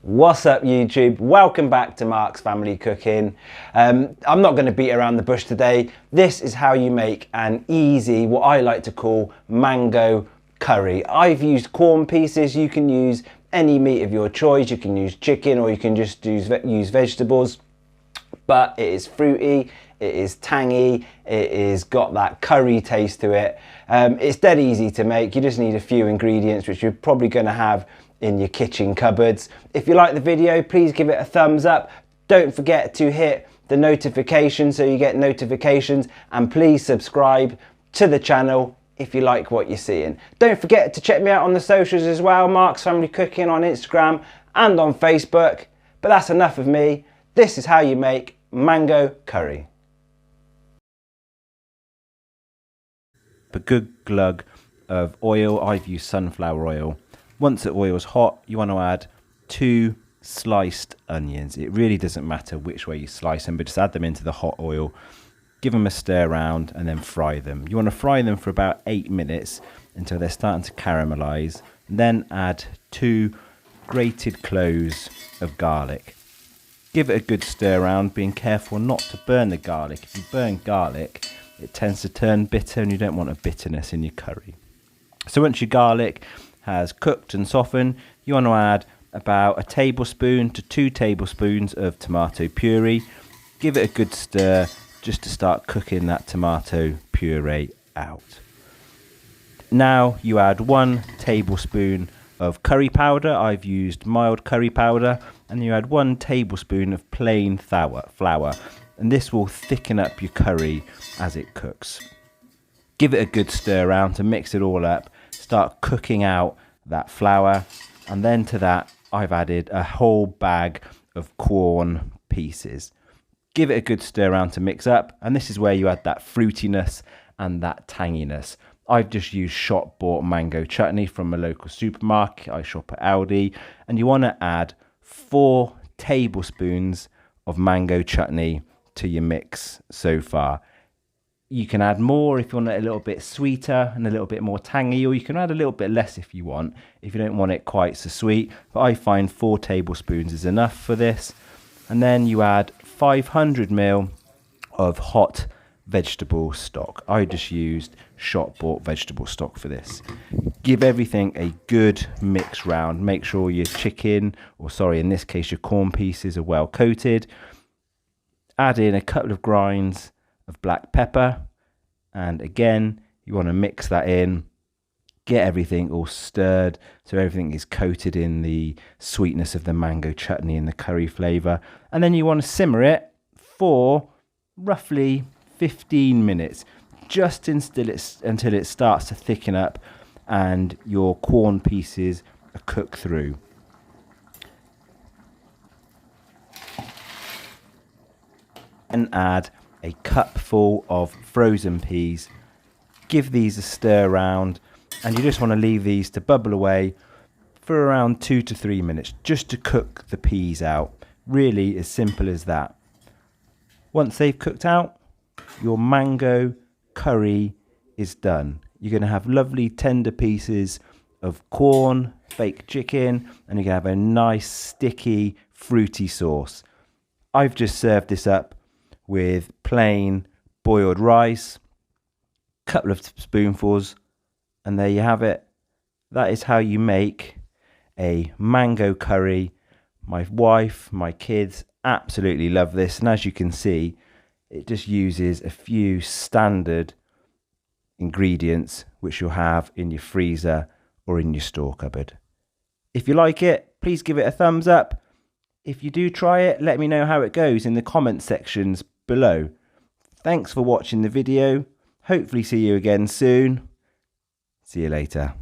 What's up YouTube? Welcome back to Mark's Family Cooking. I'm not going to beat around the bush today. This is how you make an easy, what I like to call mango curry. I've used Quorn pieces. You can use any meat of your choice. You can use chicken or you can just use vegetables. But it is fruity, it is tangy, it is got that curry taste to it. It's dead easy to make. You just need a few ingredients which you're probably going to have in your kitchen cupboards. If you like the video, please give it a thumbs up. Don't forget to hit the notification so you get notifications, and please subscribe to the channel if you like what you're seeing. Don't forget to check me out on the socials as well, Mark's Family Cooking on Instagram and on Facebook. But that's enough of me. This is how you make mango curry. A good glug of oil. I've used sunflower oil. Once the oil is hot, you want to add 2 sliced onions. It really doesn't matter which way you slice them, but just add them into the hot oil. Give them a stir around and then fry them. You want to fry them for about 8 minutes until they're starting to caramelize. Then add 2 grated cloves of garlic. Give it a good stir around, being careful not to burn the garlic. If you burn garlic, it tends to turn bitter and you don't want a bitterness in your curry. So once your garlic has cooked and softened, you want to add about 1 tablespoon to 2 tablespoons of tomato puree. Give it a good stir just to start cooking that tomato puree out. Now you add 1 tablespoon of curry powder. I've used mild curry powder, and you add 1 tablespoon of plain flour, and this will thicken up your curry as it cooks. Give it a good stir around to mix it all up. Start cooking out that flour, and then to that I've added a whole bag of Quorn pieces. Give it a good stir around to mix up, and this is where you add that fruitiness and that tanginess. I've just used shop bought mango chutney from a local supermarket. I shop at Aldi, and you want to add 4 tablespoons of mango chutney to your mix so far. You can add more if you want it a little bit sweeter and a little bit more tangy, or you can add a little bit less if you want, if you don't want it quite so sweet. But I find 4 tablespoons is enough for this. And then you add 500 ml of hot vegetable stock. I just used shop bought vegetable stock for this. Give everything a good mix round. Make sure your chicken, or sorry, in this case your Quorn pieces, are well coated. Add in a couple of grinds of black pepper, and again you want to mix that in. Get everything all stirred so everything is coated in the sweetness of the mango chutney and the curry flavour, and then you want to simmer it for roughly 15 minutes, just until it starts to thicken up and your Quorn pieces are cooked through. And add a cupful of frozen peas. Give these a stir around, and you just want to leave these to bubble away for around 2 to 3 minutes just to cook the peas out. Really as simple as that. Once they've cooked out, your mango curry is done. You're going to have lovely tender pieces of Quorn, baked chicken, and you're going to have a nice sticky fruity sauce. I've just served this up with plain boiled rice, a couple of spoonfuls, and there you have it. That is how you make a mango curry. My wife, my kids absolutely love this, and as you can see, it just uses a few standard ingredients which you'll have in your freezer or in your store cupboard. If you like it, please give it a thumbs up. If you do try it, let me know how it goes in the comment sections below. Thanks for watching the video. Hopefully see you again soon. See you later.